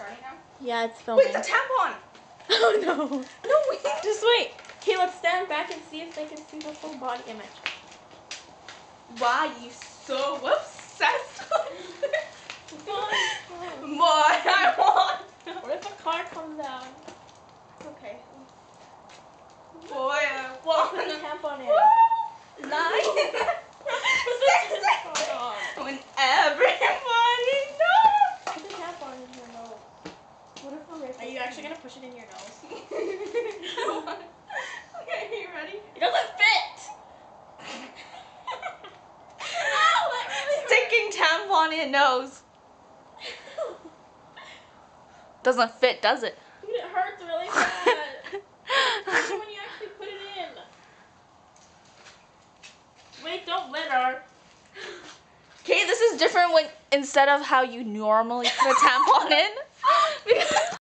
starting now? Yeah, it's filming. Wait, the tampon! Oh no. No, wait. Just wait. Okay, let's stand back and see if they can see the full body image. Why are you so obsessed with it? Boy, I want. What if a car comes out? It's okay. Boy, I want. Put the tampon in. 9, Put the 6, tampon on. when everybody knows. Put the tampon in your nose. What if we're Are you actually gonna push it in your nose? Okay, are you ready? It doesn't fit! Sticking tampon in nose. Doesn't fit, does it? Dude, it hurts really bad. Especially when you actually put it in. Wait, don't litter. Okay, this is different when instead of how you normally put a tampon in.